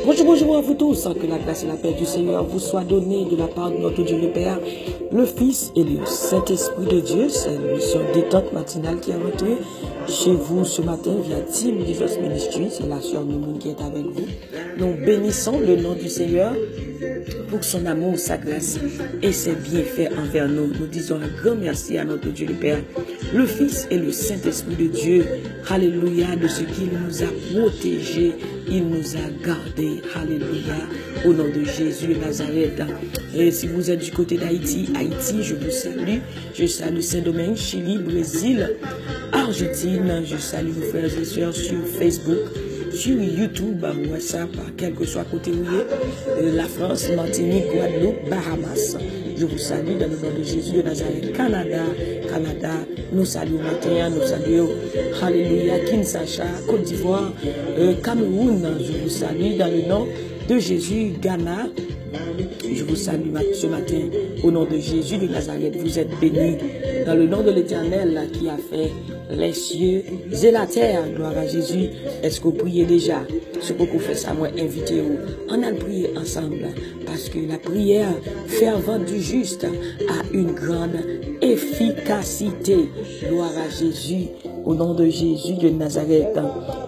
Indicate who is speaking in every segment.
Speaker 1: Bonjour, bonjour à vous tous, que la grâce et la paix du Seigneur vous soient données de la part de notre Dieu le Père, le Fils et le Saint-Esprit de Dieu. C'est une mission détente matinale qui est rentrée chez vous ce matin via Team Jesus Ministry. C'est la sœur Mimoun qui est avec vous. Nous bénissons le nom du Seigneur pour son amour, sa grâce et ses bienfaits envers nous. Nous disons un grand merci à notre Dieu le Père, le Fils et le Saint-Esprit de Dieu. Alléluia, de ce qu'il nous a protégés, il nous a gardés. Alléluia, au nom de Jésus de Nazareth. Et si vous êtes du côté d'Haïti, je vous salue. Je salue Saint-Domingue, Chili, Brésil, Argentine. Je salue vos frères et sœurs sur Facebook, sur YouTube, WhatsApp, quel que soit côté où il est, la France, Martinique, Guadeloupe, Bahamas. Je vous salue dans le nom de Jésus de Nazareth. Canada, nous saluons matin, nous saluons, Alléluia, Kinshasa, Côte d'Ivoire, Cameroun. Je vous salue dans le nom de Jésus. Ghana, je vous salue ce matin au nom de Jésus de Nazareth. Vous êtes bénis dans le nom de l'Éternel qui a fait les cieux et la terre. Gloire à Jésus. Est-ce que vous priez déjà? Ce que vous faites ça, moi, invitez-vous. On a prié ensemble parce que la prière fervente du juste a une grande efficacité. Gloire à Jésus. Au nom de Jésus de Nazareth.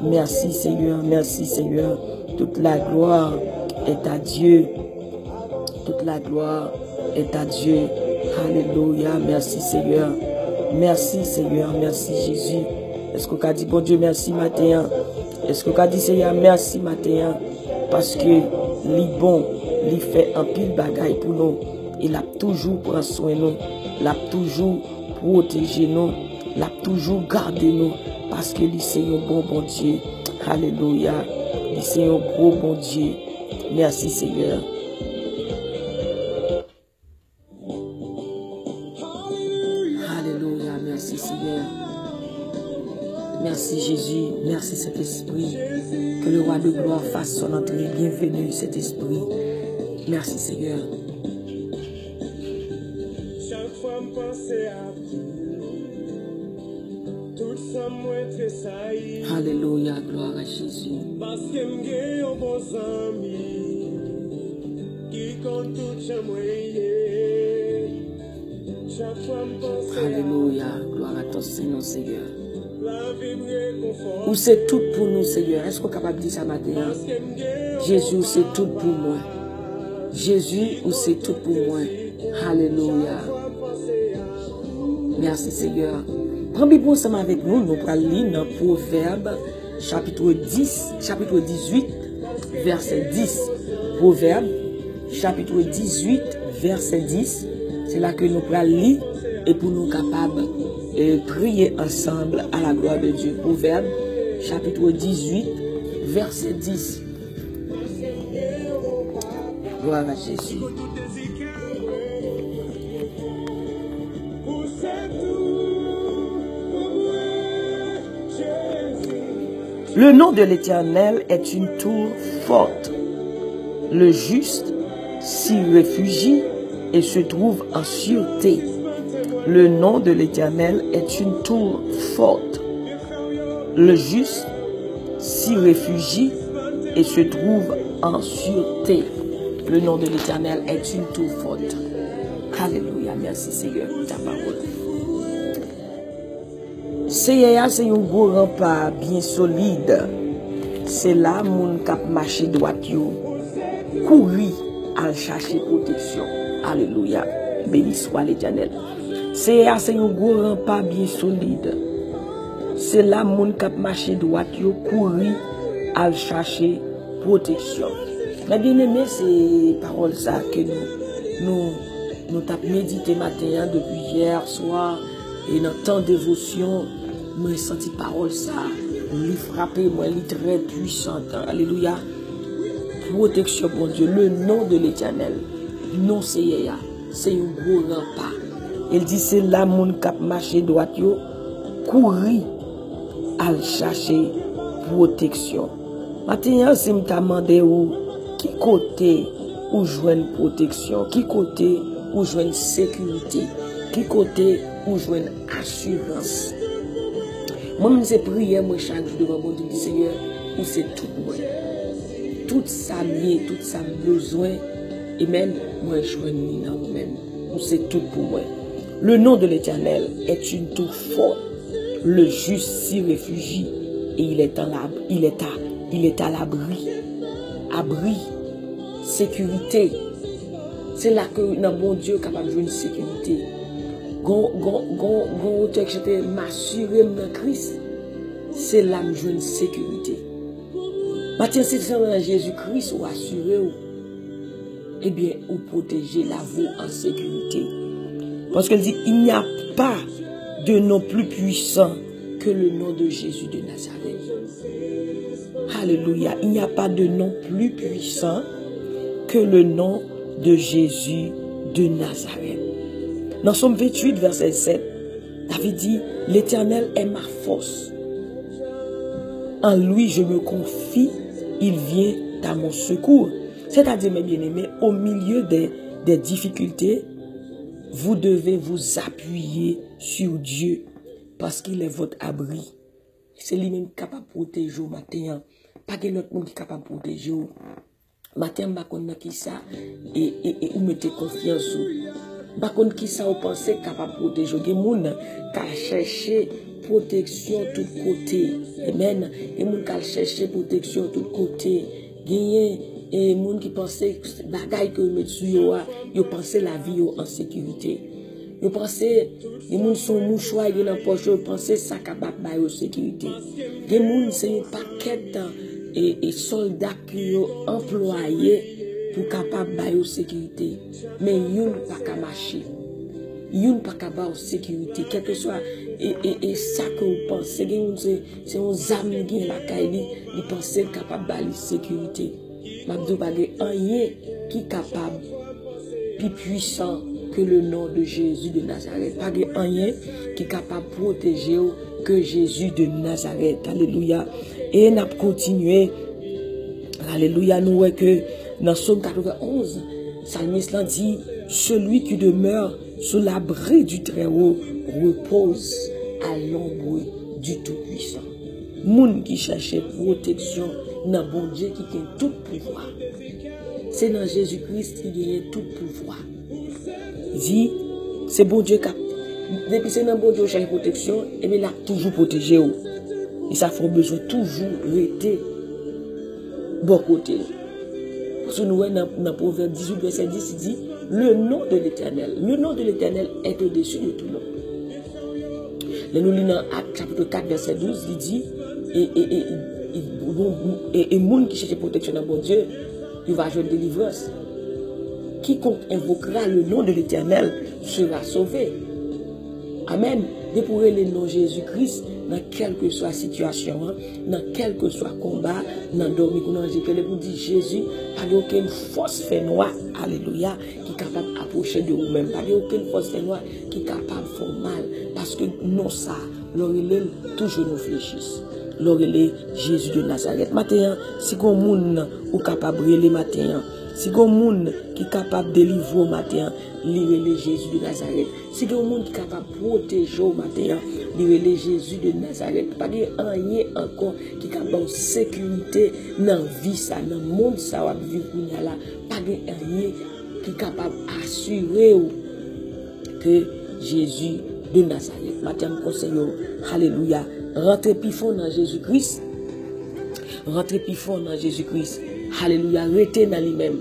Speaker 1: Merci Seigneur, merci Seigneur. Toute la gloire est à Dieu. Toute la gloire est à Dieu. Alléluia. Merci Seigneur. Merci Seigneur. Merci Jésus. Est-ce que vous avez dit bon Dieu merci matin? Est-ce que vous avez dit Seigneur merci matin? Parce que lui bon, lui fait un pile bagaille pour nous. Il a toujours pris soin de nous. Il a toujours protégé nous. Il a toujours gardé nous. Parce que lui c'est un bon Dieu. Alléluia. Lui c'est un gros bon Dieu. Merci Seigneur. Alléluia, merci Seigneur. Merci Jésus, merci cet esprit. Que le roi de gloire fasse son entrée. Bienvenue cet esprit. Merci Seigneur. Chaque fois me penser à tout ça moi très saillie. Alléluia, gloire à Jésus. Parce que m'gay un bon ami qui compte tout chamoué. Alléluia, gloire à ton Seigneur, Seigneur. Où c'est tout pour nous, Seigneur. Est-ce qu'on est capable de dire ça matin? Jésus, c'est tout pour moi. Jésus, où c'est tout pour moi. Alléluia. Merci, Seigneur. Prends bon ensemble avec nous. Nous allons lire dans Proverbe, chapitre 18, verset 10. Proverbe, chapitre 18, verset 10. C'est là que nous allons lire et pour nous capables de prier ensemble à la gloire de Dieu. Proverbe, chapitre 18, verset 10. Gloire à Jésus. Le nom de l'Éternel est une tour forte. Le juste s'y réfugie et se trouve en sûreté. Le nom de l'Éternel est une tour forte. Le juste s'y réfugie et se trouve en sûreté. Le nom de l'Éternel est une tour forte. Alléluia, merci Seigneur pour ta parole. Seigneur, c'est un gros rempart bien solide. C'est là mon cap marché droite yo. Courir à chercher protection. Alléluia. Béni soit l'Éternel. C'est un gros rempart bien solide. C'est là mon cap marché droite yo courir à chercher protection. Mais bien aimé, c'est parole ça que nous t'avons médité matin depuis hier soir et dans tant de dévotion, moi senti parole ça, lui frapper, moi lui très puissante. Alléluia. Protection pour Dieu, le nom de l'Éternel. Non, c'est un gros rempart. Il dit c'est là mon cap marché droite yo courir à chercher protection. Maintenant, si me demandé où qui côté où joindre protection, qui côté où joindre sécurité, qui côté où joindre assurance. Moi, je prière moi chaque jour devant mon Dieu, Seigneur, où c'est tout moi. tout ça lié, tout ça besoin, et même, moi, je veux moi-même. C'est tout pour moi. Le nom de l'Éternel est une tour forte. Le juste s'y réfugie et il est à l'abri. Abri, sécurité. C'est là que notre bon Dieu est capable de jouer une sécurité. Gon auteur que j'étais m'assurer dans Christ, c'est là que je joue une sécurité. Maintenant, si c'est dans Jésus-Christ ou assuré, eh bien, ou protéger la vie en sécurité. Parce qu'elle dit, il n'y a pas de nom plus puissant que le nom de Jésus de Nazareth. Alléluia. Il n'y a pas de nom plus puissant que le nom de Jésus de Nazareth. Dans Somme 28, verset 7, David dit, l'Éternel est ma force. En lui, je me confie, il vient à mon secours. C'est-à-dire, mes bien-aimés, au milieu des difficultés, vous devez vous appuyer sur Dieu parce qu'il est votre abri. C'est lui-même capable de protéger au matin. Pas que l'autre monde qui est capable de protéger. Matin, je ne sais pas qui ça et vous mettez confiance. Par contre, qui ça vous pensez capable de protéger? Il y a des gens qui cherchent protection de tous côtés. Amen. Il y a des gens qui cherchent protection de tous côtés. Il y a des gens qui pensent que les bagailles que vous mettez sur eux, ils pensent la vie en sécurité. Ils pensent que les gens sont mouchoirs dans la poche, ils pensent que ça capable de sécurité. Les gens, c'est un paquet de soldats qui ont employés pour capable de sécurité. Mais ils n'ont pas qu'à marcher. Ils n'ont pas qu'à avoir sécurité. Quel que soit ça que vous pensez, c'est un âme qui est la caille, ils pensent qu'ils sont capables de sécurité. Mabdou pas rien qui est capable, plus puissant que le nom de Jésus de Nazareth. Pas rien qui est capable de protéger que Jésus de Nazareth. Alléluia. Et nous avons continué. Alléluia. Nous voyons que dans Somme 91, Psalmiste dit, celui qui demeure sous l'abri du Très-Haut repose à l'ombre du Tout-Puissant. Moun qui cherchait protection dans bon Dieu qui a tout pouvoir. C'est dans Jésus-Christ qui a tout pouvoir. Il dit, c'est bon Dieu qui a. Depuis c'est dans bon Dieu qui cherche protection, et bien il a toujours protégé. Et ça fait besoin toujours rester bon côté. Parce que nous voyons dans Proverbe 18, verset 10, il dit, le nom de l'Éternel est au-dessus de tout nom. Nous lisons dans Actes chapitre 4, verset 12, il dit, et monde qui cherche protection dans bon Dieu, il va jouer une délivrance. Quiconque invoquera le nom de l'Éternel sera sauvé. Amen. Dépouiller le nom de Jésus-Christ dans quelle que soit la situation, dans quel que soit le combat, dans le dormir, dans le vous dit Jésus, pas aucune force fait noire, alléluia, qui est capable d'approcher de vous-même, pas aucune force fait noire qui est capable de faire mal, parce que non ça, l'orélé toujours nous fléchisse. L'orélé Jésus de Nazareth. Maintenant, si vous monde ou capable de les matin, si vous monde qui est capable de délivrer au matin, l'orélé Jésus de Nazareth. Si vous monde qui est capable de protéger au matin, l'orélé Jésus de Nazareth. Pas de rien encore qui est capable de sécurité dans la vie, dans le monde, ça va vivre là. Pas de rien qui est capable d'assurer que Jésus de Nazareth. Matin, conseil, alléluia. Rentrez plus fort dans Jésus-Christ. Rentrez plus fort dans Jésus-Christ. Alléluia. Restez dans lui-même.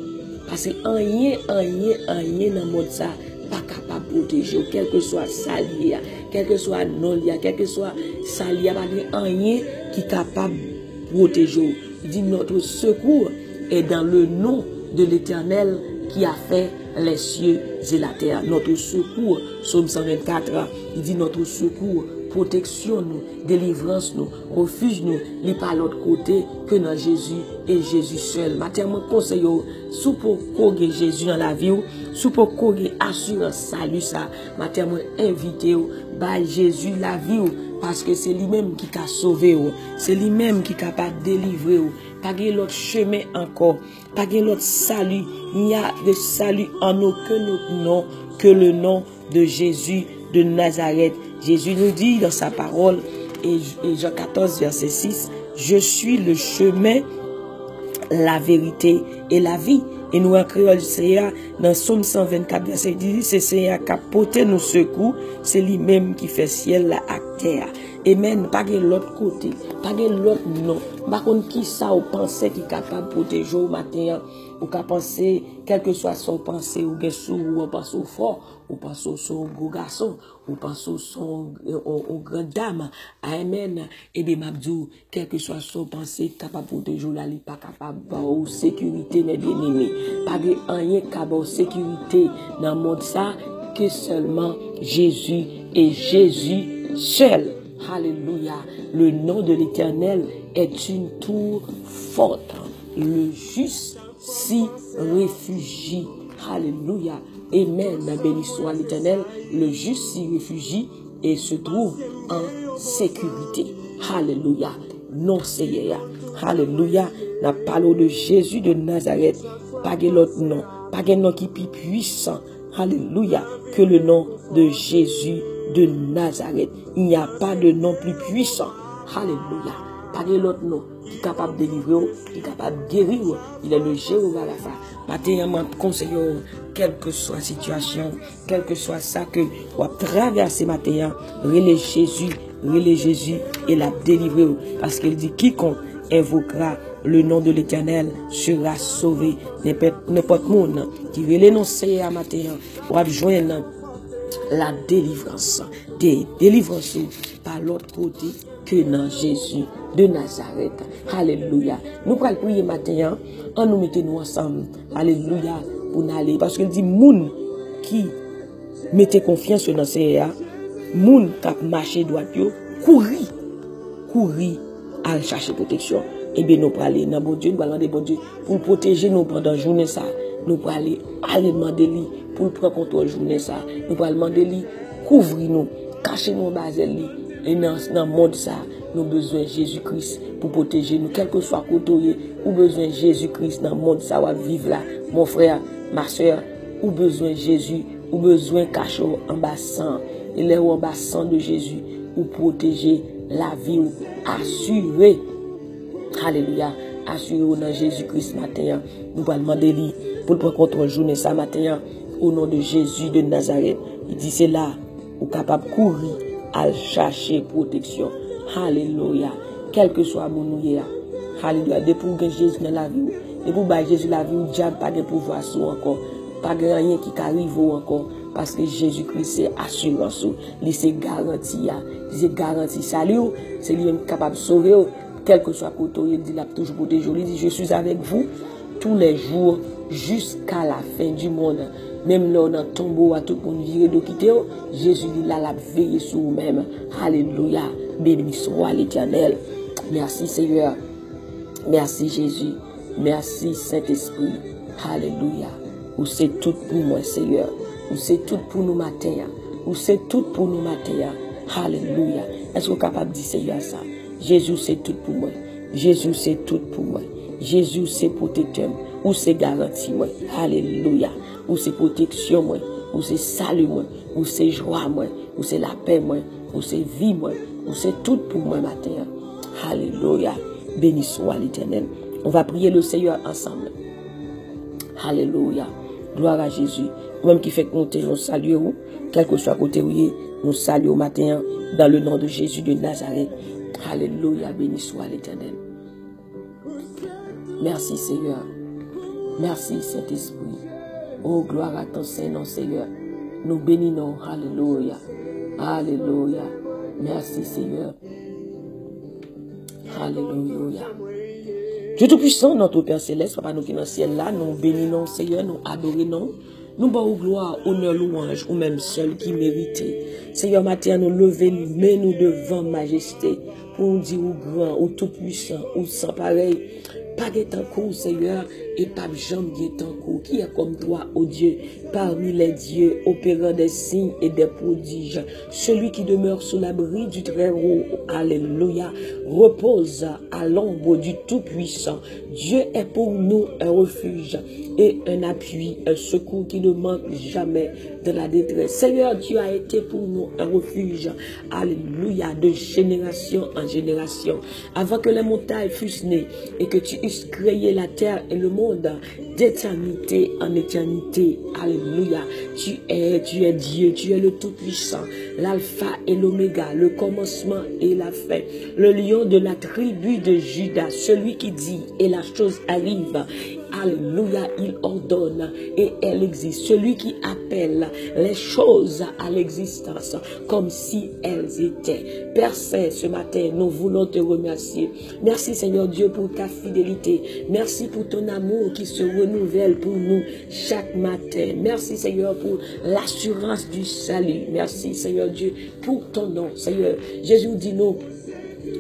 Speaker 1: Parce que rien dans le monde ça, pas capable de protéger. Quel que soit ça lié, quel que soit non lié, quel que soit ça lié, pas rien qui est capable de protéger. Il dit notre secours est dans le nom de l'Éternel qui a fait les cieux et la terre. Notre secours, Psaume 124, il dit notre secours, protection nous, délivrance nous, refuge nous, n'est pas l'autre côté que dans Jésus et Jésus seul. Matin, mon conseil, sous pour courir Jésus dans la vie, sous pour courir assurance salut ça. Matin, moi invité par Jésus la vie, parce que c'est lui-même qui a sauvé, c'est lui-même qui est capable de délivrer. Pas de l'autre chemin encore, pas de l'autre salut. Il n'y a de salut en aucun autre nom que le nom de Jésus de Nazareth. Jésus nous dit dans sa parole, et Jean 14, verset 6, je suis le chemin, la vérité et la vie. Et nous en créole, Seigneur, dans Somme 124, verset 10, c'est Seigneur qui a porté nos secours, c'est lui-même qui fait ciel la à terre. Amen. Pas de l'autre côté, pas de l'autre non. Par contre, qui ça ou pensée qui est capable de protéger au matin, ou qu'à penser, quel que soit son pensée, ou ou on pense au fort, ou pense au son gros garçon, ou pense au son grande dame. Amen. Et bien, Mabdou, quel que soit son pensée, capable de protéger la li, pas capable de sécurité, mes bien-aimés. Pas de rien capable de sécurité dans le monde ça, que seulement Jésus et Jésus seul. Alléluia. Le nom de l'Éternel est une tour forte. Le juste s'y réfugie. Alléluia. Amen. Béni soit l'Éternel. Le juste s'y réfugie et se trouve en sécurité. Alléluia. Non, Seigneur. Alléluia. Nous parlons de Jésus de Nazareth. Pas de l'autre nom. Pas de nom qui est plus puissant. Alléluia. Que le nom de Jésus de Nazareth. Il n'y a pas de nom plus puissant. Alléluia. Pas de l'autre nom qui est capable de délivrer, qui est capable de guérir. Il est le Jéhovah Rapha. Maintenant, conseille, quelle que soit la situation, quel que soit ça que vous traversez maintenant, relève Jésus et la délivrer. Parce qu'il dit quiconque invoquera le nom de l'Éternel sera sauvé. N'importe monde qui veut l'énoncer à matin, ou joindre la délivrance, des délivrances par l'autre côté que dans Jésus de Nazareth. Alléluia. Nous allons prier matin, en nous mettons ensemble. Alléluia. Pour nous aller. Parce qu'il dit, moun qui mettez confiance dans ces moun qui marché droit, courir à chercher protection. Et bien nous allons aller dans bon Dieu, nous allons demander bon Dieu pour protéger nous pendant la journée ça. Nous allons aller demander lui pour prendre contrôle de la journée ça. Nous allons demander lui couvrir nous, cacher nous bazel lui. Et dans le monde ça, nous avons besoin de Jésus-Christ pour protéger nous, quel que soit côté, ou besoin de Jésus-Christ dans le monde ça va vivre là, mon frère, ma soeur, ou besoin de Jésus, ou besoin de cacher en bas sang, il est en bas sang de Jésus, ou protéger la vie, ou assurer, alléluia, assurer dans Jésus-Christ matin, nous allons demander lui pour prendre contrôle journée ça matin, au nom de Jésus de Nazareth. Il dit c'est là, ou capable de courir à chercher protection. Alléluia. Quel que soit mon nouïe. Alléluia. Depuis que Jésus dans la vie, depuis que Jésus la vie, diable pas de pouvoir sur encore. Pas de rien qui arrive encore. Parce que Jésus-Christ c'est assurance. C'est garantie. C'est garantie. Salut. C'est lui-même capable de sauver. Quel que soit côté, il dit là toujours protéger. Il dit je suis avec vous tous les jours jusqu'à la fin du monde. Même là, on a tombeau à tout pour nous virer de quitter. Jésus dit là, la veille sur vous-même. Alléluia. Béni soit l'Éternel. Merci Seigneur. Merci Jésus. Merci Saint-Esprit. Alléluia. Ou c'est tout pour moi, Seigneur. Ou c'est tout pour nous matin. Ou c'est tout pour nous matin. Alléluia. Est-ce que vous êtes capable de dire Seigneur ça? Jésus, c'est tout pour moi. Jésus, c'est tout pour moi. Jésus, c'est protecteur. Ou c'est garantie, moi. Alléluia. Ou c'est protection, moi. Ou c'est salut, moi. Ou c'est joie, moi. Ou c'est la paix, moi. Ou c'est vie, moi. Ou c'est tout pour moi, matin. Alléluia. Béni soit l'Éternel. On va prier le Seigneur ensemble. Alléluia. Gloire à Jésus. Même qui fait compter, nous saluons, quel que soit côté où nous saluons au matin, dans le nom de Jésus de Nazareth. Alléluia. Béni soit l'Éternel. Merci Seigneur. Merci Saint-Esprit. Oh, gloire à ton Saint-Nom, Seigneur. Nous bénissons. Alléluia. Alléluia. Merci, Seigneur. Alléluia. Dieu Tout-Puissant, notre Père Céleste, Papa, nous qui dans le ciel là, nous bénissons, Seigneur, nous adorons. Nous bons gloire, honneur, louange, ou même seul qui mérite. Seigneur, matin, nous lever, mais nous devant majesté, pour nous dire au grand, au tout-puissant, au sans pareil. Pas de temps court, Seigneur, et pas de jambe de temps court, qui est comme toi, ô Dieu, parmi les dieux, opérant des signes et des prodiges. Celui qui demeure sous l'abri du Très-Haut, alléluia, repose à l'ombre du Tout-Puissant. Dieu est pour nous un refuge et un appui, un secours qui ne manque jamais de la détresse. Seigneur, tu as été pour nous un refuge, alléluia, de génération en en génération. Avant que les montagnes fussent nées et que tu eusses créé la terre et le monde, d'éternité en éternité. Alléluia. Tu es Dieu, tu es le Tout-Puissant, l'alpha et l'oméga, le commencement et la fin, le lion de la tribu de Juda, celui qui dit et la chose arrive. Alléluia, il ordonne et elle existe. Celui qui appelle les choses à l'existence comme si elles étaient. Père Saint, ce matin, nous voulons te remercier. Merci Seigneur Dieu pour ta fidélité. Merci pour ton amour qui se renouvelle pour nous chaque matin. Merci Seigneur pour l'assurance du salut. Merci Seigneur Dieu pour ton nom. Seigneur, Jésus dit nous.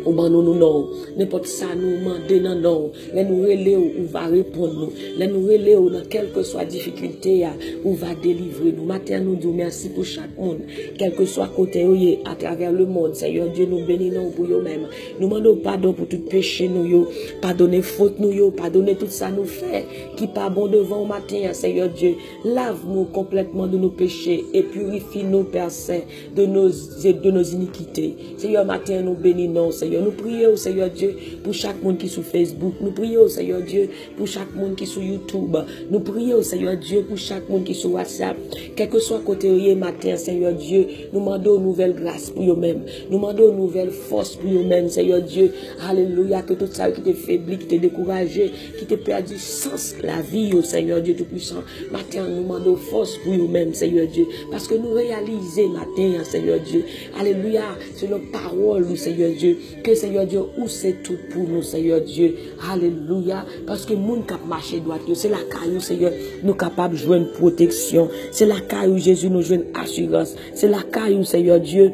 Speaker 1: Ou ban nous non, n'importe ça nous demander non non, les nous relais ou va répondre nous, les nous relais ou dans quelle que soit difficulté ou va délivrer nous. Matin nous disons merci pour chaque monde, quel que soit côté où à travers le monde. Seigneur Dieu nous bénissons pour eux même. Nous demandons pardon pour tout péché nous yo, pardonner faute nous yo, pardonner tout ça nous fait qui pas bon devant au matin. Seigneur Dieu, lave-nous complètement de nos péchés et purifie-nous Père Saint de nos iniquités. Seigneur matin nous bénissons. Seigneur, nous prions au Seigneur Dieu pour chaque monde qui est sur Facebook. Nous prions au Seigneur Dieu pour chaque monde qui est sur YouTube. Nous prions au Seigneur Dieu pour chaque monde qui est sur WhatsApp. Quel que soit côté matin, Seigneur Dieu, nous demandons une nouvelle grâce pour eux-mêmes. Nous demandons une nouvelle force pour eux-mêmes, Seigneur Dieu. Alléluia, que tout ça qui t'est faibli, qui t'est découragé, qui t'est perdu sens la vie au Seigneur Dieu Tout-Puissant. Matin, nous demandons force pour eux-mêmes, Seigneur Dieu. Parce que nous réalisons matin, Seigneur Dieu. Alléluia, c'est notre parole, Seigneur Dieu. Que Seigneur Dieu, où c'est tout pour nous, Seigneur Dieu. Alléluia. Parce que moun kap marché droit, c'est la caillou, Seigneur, nous capables de jouer une protection. C'est la caillou, Jésus, nous jouons une assurance. C'est la caillou, Seigneur Dieu.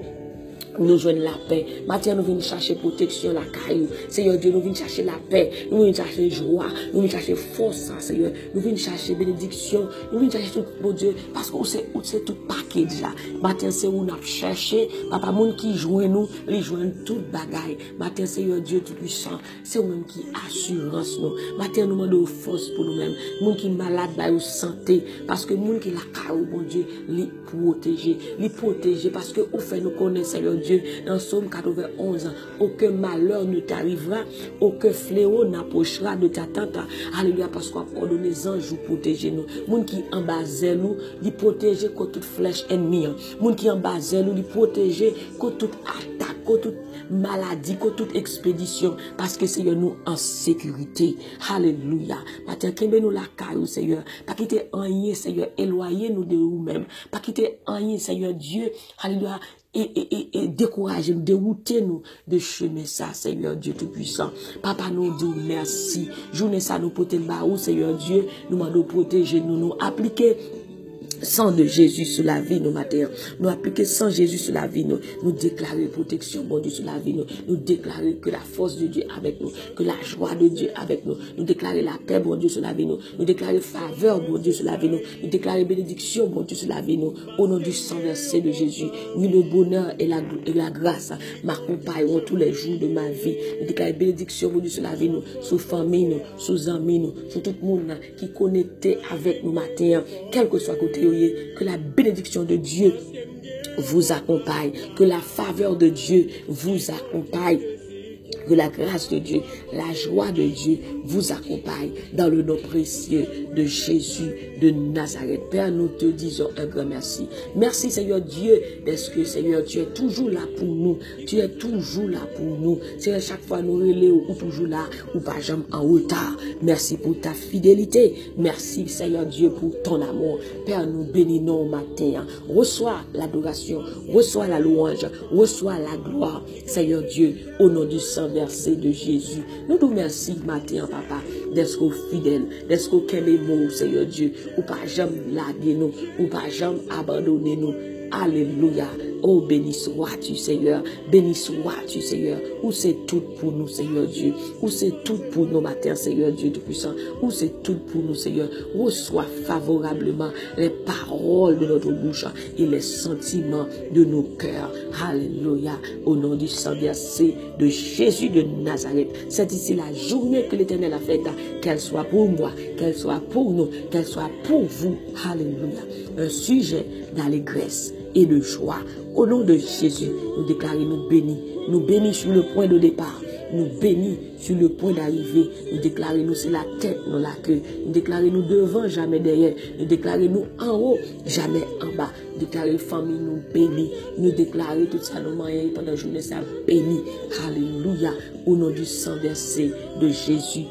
Speaker 1: Nous joignons la paix. Maintenant, nous venons chercher protection, la caillou. Seigneur Dieu, nous venons chercher la paix. Nous venons chercher joie. Nous venons chercher force, Seigneur. Nous venons chercher bénédiction. Nous venons chercher tout, mon Dieu. Parce que c'est tout package là. Maintenant, c'est où nous avons cherché. Papa, moun qui joue nous, les joignent tout bagaille. Maintenant, Seigneur Dieu Tout-Puissant. C'est nous-mêmes qui assurance nous. Maintenant, nous demandons force pour nous-mêmes. Moun qui malade, bah, ou santé. Parce que moun qui la caillou, mon Dieu, les protéger. Parce que, au fait, nous connaissons, Seigneur Dieu. Dans Somme 91, aucun malheur ne t'arrivera, aucun fléau n'approchera de ta tente. Alléluia, parce qu'on a ordonné les anges pour protéger nous. Moun qui en bas nous, les protéger contre toute flèche ennemie. Moun qui en bas nous, les protéger contre toute attaque, contre toute maladie, contre toute expédition. Parce que Seigneur, nous en sécurité. Alléluia. Matin, qu'aime nous la caillou, Seigneur. Pas quitter rien, Seigneur. Éloignez-nous de nous-mêmes. Pas quitter rien, Seigneur Dieu. Alléluia. Et décourager nous, dérouter nous de chemin ça, Seigneur Dieu Tout-Puissant. Papa, nous disons merci. Journée ça, nous portons le barreau, Seigneur Dieu. Nous demandons protéger nous, nous appliquer sang de Jésus sur la vie, nous matin. Nous appliquer sang Jésus sur la vie, nous déclarer protection, bon Dieu, sur la vie, nous déclarer que la force de Dieu avec nous, que la joie de Dieu avec nous déclarer la paix, bon Dieu, sur la vie, nous déclarer faveur, bon Dieu, sur la vie, nous déclarer bénédiction, bon Dieu, sur la vie, au nom du sang versé de Jésus. Oui, le bonheur et la grâce m'accompagneront tous les jours de ma vie. Nous déclarer bénédiction, bon Dieu, sur la vie, sur famille, sur amis, sur tout le monde qui est connecté avec nous matin, quel que soit côté. Que la bénédiction de Dieu vous accompagne, que la faveur de Dieu vous accompagne, que la grâce de Dieu, la joie de Dieu vous accompagne dans le nom précieux de Jésus de Nazareth. Père, nous te disons un grand merci. Merci Seigneur Dieu, parce que Seigneur, tu es toujours là pour nous. Tu es toujours là pour nous. C'est chaque fois nous relais ou toujours là, ou pas jamais en retard. Merci pour ta fidélité. Merci Seigneur Dieu pour ton amour. Père, nous bénissons au matin. Reçois l'adoration, reçois la louange, reçois la gloire. Seigneur Dieu, au nom du sang versé de Jésus. Nous te remercions matin, papa, d'être fidèle, d'être qu'aimez-nous, Seigneur Dieu, ou pas jamais laguer nous, ou pas jamais abandonner nous. Alléluia. Oh, béni sois-tu, Seigneur. Béni sois-tu, Seigneur. Où c'est tout pour nous, Seigneur Dieu. Où c'est tout pour nos matins, Seigneur Dieu Tout-Puissant. Où c'est tout pour nous, Seigneur. Reçois favorablement les paroles de notre bouche et les sentiments de nos cœurs. Alléluia. Au nom du sang versé de Jésus de Nazareth. C'est ici la journée que l'Éternel a faite. Qu'elle soit pour moi, qu'elle soit pour nous, qu'elle soit pour vous. Alléluia. Un sujet d'allégresse et de joie. Au nom de Jésus, nous déclarons nous bénis, nous bénis sur le point de départ, nous bénis sur le point d'arrivée, nous déclarons nous c'est la tête, non la queue, nous déclarons nous devant, jamais derrière, nous déclarons nous en haut, jamais en bas, nous déclarons famille nous bénis, nous déclarons tout ça nous moyens pendant la journée ça béni, alléluia, au nom du sang versé de Jésus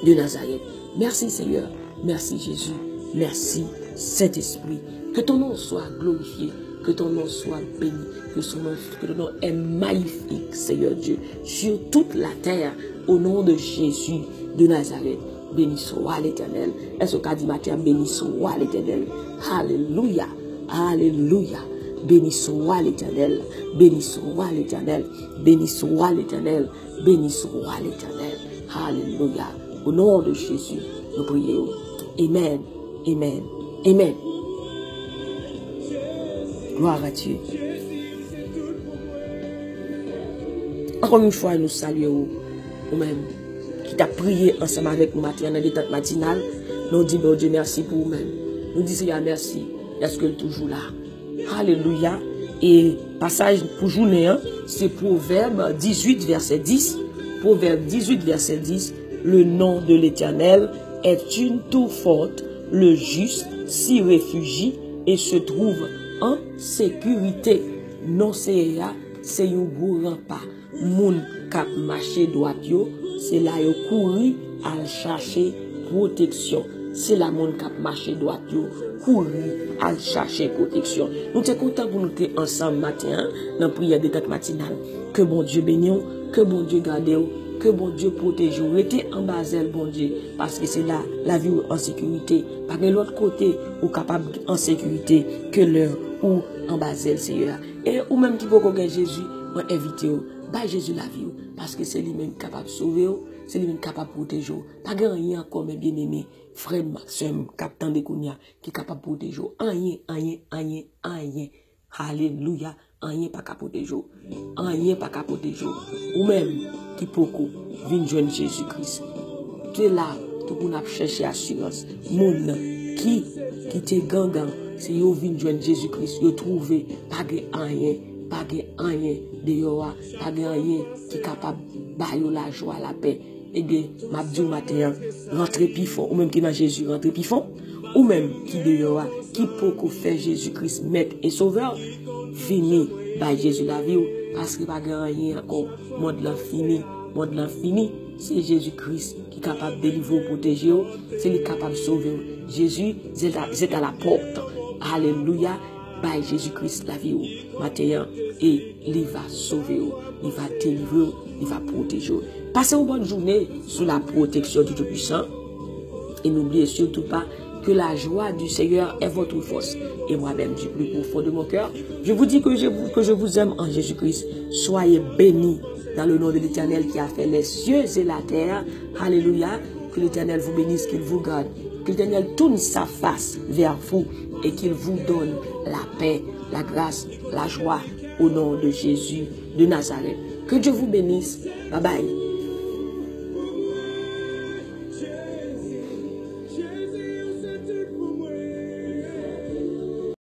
Speaker 1: de Nazareth. Merci Seigneur, merci Jésus, merci Saint-Esprit, que ton nom soit glorifié, que ton nom soit béni, que ton nom est magnifique, Seigneur Dieu, sur toute la terre, au nom de Jésus de Nazareth. Béni soit l'Éternel. Est-ce qu'a dit Matthieu, béni soit l'Éternel. Alléluia, alléluia. Béni soit l'Éternel, béni soit l'Éternel, béni soit l'Éternel, béni soit l'Éternel. Alléluia. Au nom de Jésus, nous prions. Amen, amen, amen. Gloire à Dieu. Encore une fois, nous saluons vous-même qui t'a prié ensemble avec nous matin dans l'état matinal. Nous disons, bon Dieu, merci pour vous-même. Nous disons, Seigneur, merci. Est-ce que toujours là? Alléluia. Et passage pour journée, c'est Proverbe 18, verset 10. Proverbe 18, verset 10. Le nom de l'Éternel est une tour forte. Le juste s'y réfugie et se trouve en sécurité. Non, c'est un gros rempart. Moun kap marché droit yo, c'est là yo courir à chercher protection. C'est la moun kap marché droit yo, courir à chercher protection. Nous sommes contents pour nous être ensemble matin dans la prière de tête matinale. Que bon Dieu bénisse, que bon Dieu garde, que bon Dieu protège. Restez en basel, bon Dieu, parce que c'est là la vie en sécurité. Par l'autre côté, ou capable en sécurité que l'heure ou en basel, Seigneur. Et ou même qui peut connaître Jésus, moi inviter bah Jésus la vie, parce que c'est lui-même capable de sauver, c'est lui-même capable de protéger. Pas rien encore, mes bien-aimés, frère Maxime, capitaine de Kounia, qui est capable de protéger. Rien. Alléluia. Rien pas capable de protéger. Rien pas capable de protéger. Ou même, qui peut venir joindre Jésus-Christ. Tu es là, tout le monde a cherché assurance. Moun qui te gangan, c'est yo venir joindre Jésus-Christ, yo trouver, pas rien. Pas rien de yoa, pas rien qui est capable de la joie, la paix. Et bien, m'a dit au matin, rentrer plus fort, ou même qui dans Jésus, rentrer plus fort, ou même qui de yoa, qui peut faire Jésus-Christ maître et sauveur, fini, by Jésus la vie, parce que pas rien encore, monde l'infini, c'est Jésus-Christ qui est capable de délivrer, protéger, c'est lui capable de sauver. Jésus, c'est à la porte. Alléluia. By Jésus-Christ la vie matin et il va sauver, il va délivrer, il va protéger. Passez une bonne journée sous la protection du Tout-Puissant et n'oubliez surtout pas que la joie du Seigneur est votre force. Et moi-même du plus profond de mon cœur, je vous dis que je vous aime en Jésus-Christ. Soyez bénis dans le nom de l'Éternel qui a fait les cieux et la terre. Alléluia. Que l'Éternel vous bénisse, qu'il vous garde, que l'Éternel tourne sa face vers vous et qu'il vous donne la paix, la grâce, la joie au nom de Jésus de Nazareth. Que Dieu vous bénisse. Bye bye.